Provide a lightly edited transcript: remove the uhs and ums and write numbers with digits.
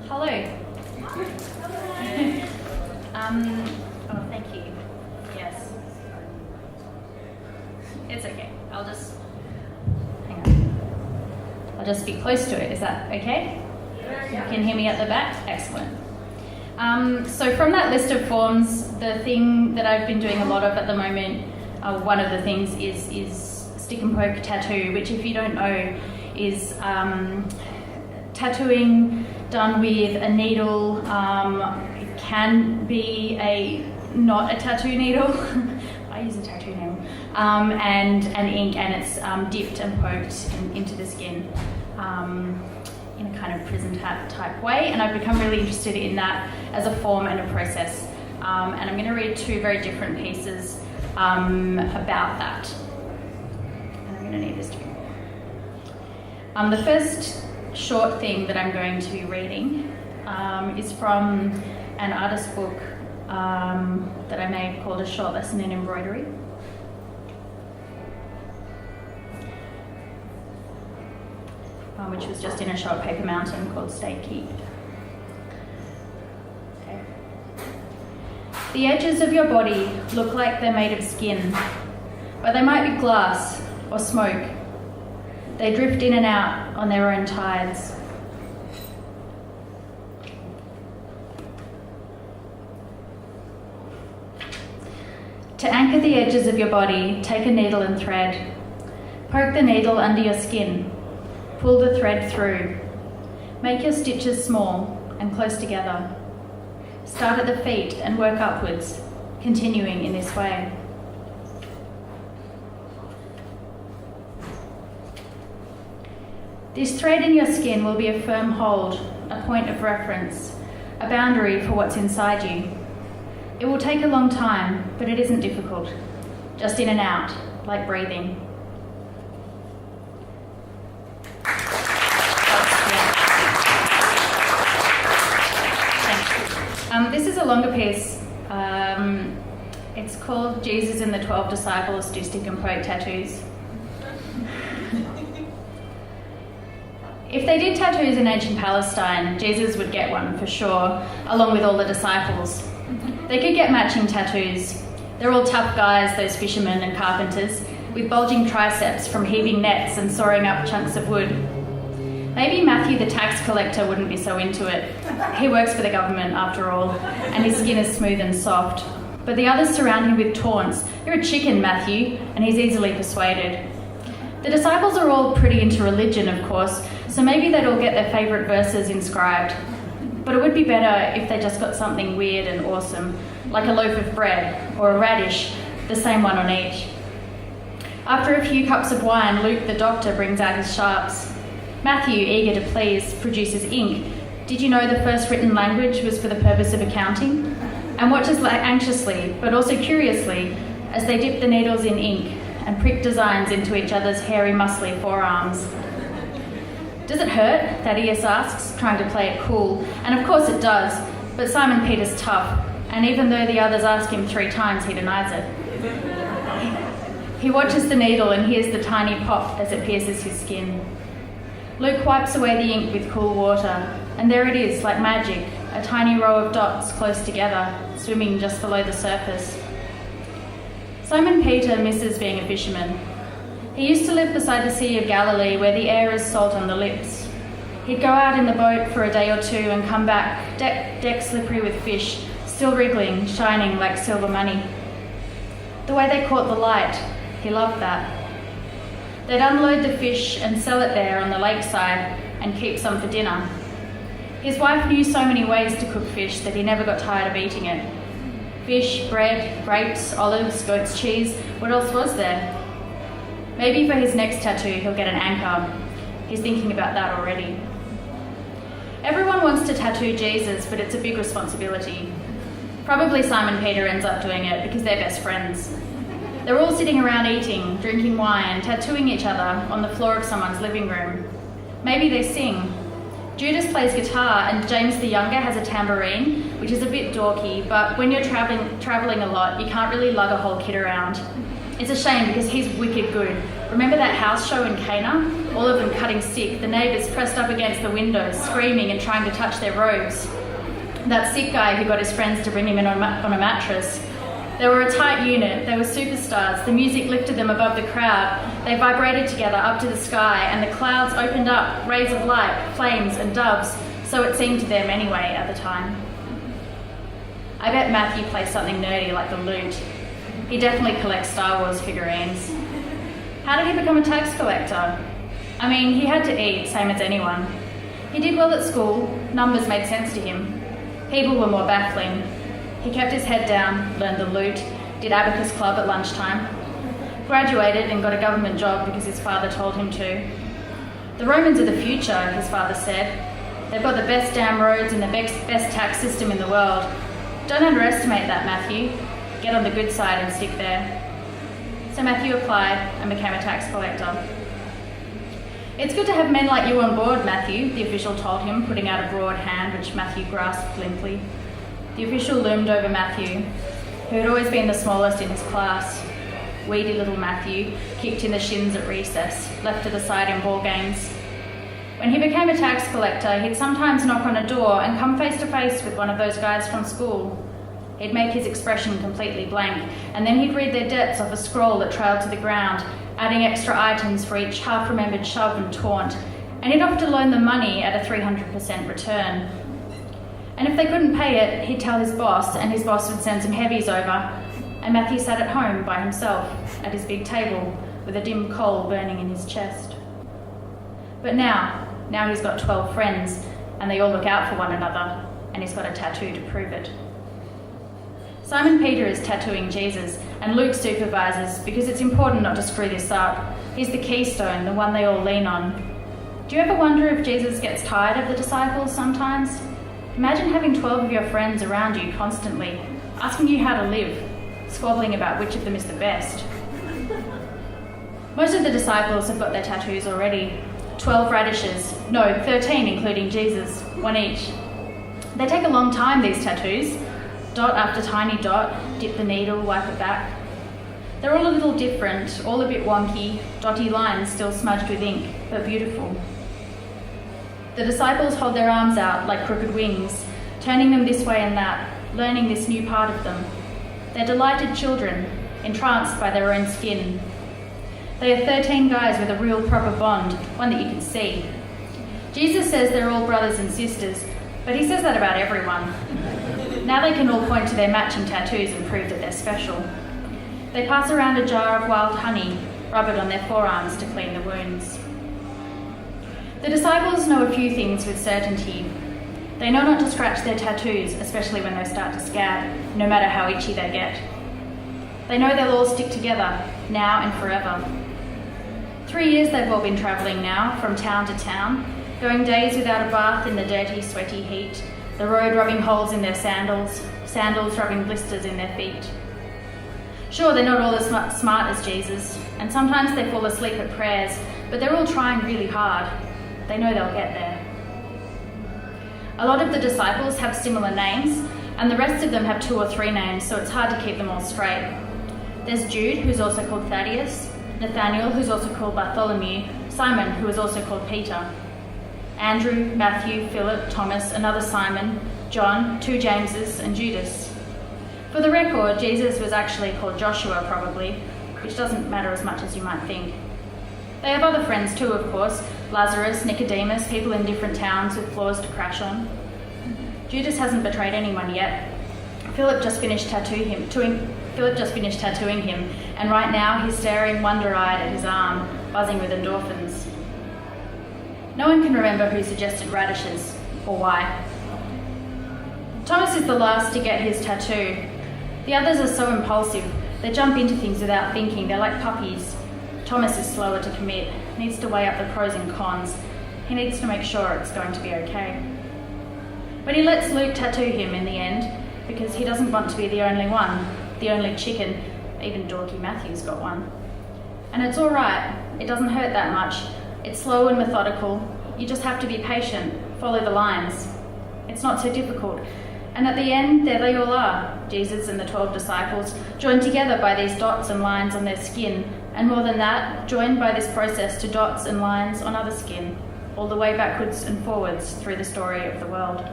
Hello. Oh, thank you. Yes. It's okay. Hang on. I'll just be close to it. Is that okay? You can hear me at the back? Excellent. So from that list of forms, the thing that I've been doing a lot of at the moment, one of the things is stick and poke tattoo, which if you don't know is tattooing done with a needle. It can be not a tattoo needle. I use a tattoo needle. And ink, and it's dipped and poked into the skin in a kind of prison type way. And I've become really interested in that as a form and a process. And I'm going to read two very different pieces about that. And I'm going to need this too. The first short thing that I'm going to be reading is from an artist book that I made called A Short Lesson in Embroidery. Which was just in a short paper mountain called Stay Keep. Okay. The edges of your body look like they're made of skin, but they might be glass or smoke. They drift in and out on their own tides. To anchor the edges of your body, take a needle and thread. Poke the needle under your skin. Pull the thread through. Make your stitches small and close together. Start at the feet and work upwards, continuing in this way. This thread in your skin will be a firm hold, a point of reference, a boundary for what's inside you. It will take a long time, but it isn't difficult. Just in and out, like breathing. This is a longer piece. It's called Jesus and the 12 Disciples Do Stick and Poke Tattoos. If they did tattoos in ancient Palestine, Jesus would get one for sure, along with all the disciples. They could get matching tattoos. They're all tough guys, those fishermen and carpenters, with bulging triceps from heaving nets and sawing up chunks of wood. Maybe Matthew the tax collector wouldn't be so into it. He works for the government after all, and his skin is smooth and soft. But the others surround him with taunts. You're a chicken, Matthew, and he's easily persuaded. The disciples are all pretty into religion, of course, so maybe they'd all get their favourite verses inscribed. But it would be better if they just got something weird and awesome, like a loaf of bread or a radish, the same one on each. After a few cups of wine, Luke the doctor brings out his sharps. Matthew, eager to please, produces ink. Did you know the first written language was for the purpose of accounting? And watches anxiously, but also curiously, as they dip the needles in ink and prick designs into each other's hairy, muscly forearms. Does it hurt? Thaddeus asks, trying to play it cool. And of course it does, but Simon Peter's tough, and even though the others ask him 3 times, he denies it. He watches the needle and hears the tiny pop as it pierces his skin. Luke wipes away the ink with cool water, and there it is, like magic, a tiny row of dots close together, swimming just below the surface. Simon Peter misses being a fisherman. He used to live beside the Sea of Galilee, where the air is salt on the lips. He'd go out in the boat for a day or two and come back, deck slippery with fish, still wriggling, shining like silver money. The way they caught the light, he loved that. They'd unload the fish and sell it there on the lakeside and keep some for dinner. His wife knew so many ways to cook fish that he never got tired of eating it. Fish, bread, grapes, olives, goat's cheese, what else was there? Maybe for his next tattoo he'll get an anchor. He's thinking about that already. Everyone wants to tattoo Jesus, but it's a big responsibility. Probably Simon Peter ends up doing it because they're best friends. They're all sitting around eating, drinking wine, tattooing each other on the floor of someone's living room. Maybe they sing. Judas plays guitar and James the Younger has a tambourine, which is a bit dorky, but when you're travelling a lot, you can't really lug a whole kit around. It's a shame because he's wicked good. Remember that house show in Cana? all of them cutting sick, the neighbours pressed up against the windows, screaming and trying to touch their robes. That sick guy who got his friends to bring him in on a mattress. They were a tight unit, they were superstars. The music lifted them above the crowd. They vibrated together up to the sky, and the clouds opened up, rays of light, flames and doves, so it seemed to them anyway at the time. I bet Matthew plays something nerdy like the lute. He definitely collects Star Wars figurines. How did he become a tax collector? I mean, he had to eat, same as anyone. He did well at school, numbers made sense to him. People were more baffling. He kept his head down, learned the lute, did abacus club at lunchtime, graduated and got a government job because his father told him to. The Romans are the future, his father said. They've got the best damn roads and the best tax system in the world. Don't underestimate that, Matthew. Get on the good side and stick there. So Matthew applied and became a tax collector. It's good to have men like you on board, Matthew, the official told him, putting out a broad hand which Matthew grasped limply. The official loomed over Matthew, who had always been the smallest in his class. Weedy little Matthew, kicked in the shins at recess, left to the side in ball games. When he became a tax collector, he'd sometimes knock on a door and come face to face with one of those guys from school. He'd make his expression completely blank, and then he'd read their debts off a scroll that trailed to the ground, adding extra items for each half-remembered shove and taunt, and he'd often loan them money at a 300% return. And if they couldn't pay it, he'd tell his boss, and his boss would send some heavies over, and Matthew sat at home by himself at his big table with a dim coal burning in his chest. But now he's got 12 friends, and they all look out for one another, and he's got a tattoo to prove it. Simon Peter is tattooing Jesus, and Luke supervises because it's important not to screw this up. He's the keystone, the one they all lean on. Do you ever wonder if Jesus gets tired of the disciples sometimes? Imagine having 12 of your friends around you constantly, asking you how to live, squabbling about which of them is the best. Most of the disciples have got their tattoos already. 12 radishes, no, 13 including Jesus, one each. They take a long time, these tattoos. Dot after tiny dot, dip the needle, wipe it back. They're all a little different, all a bit wonky, dotty lines still smudged with ink, but beautiful. The disciples hold their arms out like crooked wings, turning them this way and that, learning this new part of them. They're delighted children, entranced by their own skin. They are 13 guys with a real proper bond, one that you can see. Jesus says they're all brothers and sisters, but he says that about everyone. Now they can all point to their matching tattoos and prove that they're special. They pass around a jar of wild honey, rub it on their forearms to clean the wounds. The disciples know a few things with certainty. They know not to scratch their tattoos, especially when they start to scab, no matter how itchy they get. They know they'll all stick together, now and forever. 3 years they've all been travelling now, from town to town, going days without a bath in the dirty, sweaty heat, the road rubbing holes in their sandals, sandals rubbing blisters in their feet. Sure, they're not all as smart as Jesus, and sometimes they fall asleep at prayers, but they're all trying really hard. They know they'll get there. A lot of the disciples have similar names, and the rest of them have 2 or 3 names, so it's hard to keep them all straight. There's Jude, who's also called Thaddeus, Nathaniel, who's also called Bartholomew, Simon, who is also called Peter, Andrew, Matthew, Philip, Thomas, another Simon, John, 2 Jameses, and Judas. For the record, Jesus was actually called Joshua, probably, which doesn't matter as much as you might think. They have other friends too, of course, Lazarus, Nicodemus, people in different towns with floors to crash on. Judas hasn't betrayed anyone yet. Philip just finished tattooing him, and right now he's staring wonder-eyed at his arm, buzzing with endorphins. No one can remember who suggested radishes, or why. Thomas is the last to get his tattoo. The others are so impulsive, they jump into things without thinking, they're like puppies. Thomas is slower to commit, needs to weigh up the pros and cons. He needs to make sure it's going to be okay. But he lets Luke tattoo him in the end, because he doesn't want to be the only one, the only chicken. Even dorky Matthew's got one. And it's all right, it doesn't hurt that much. It's slow and methodical. You just have to be patient, follow the lines. It's not so difficult. And at the end, there they all are, Jesus and the 12 disciples, joined together by these dots and lines on their skin, And more than that, joined by this process to dots and lines on other skin, all the way backwards and forwards through the story of the world.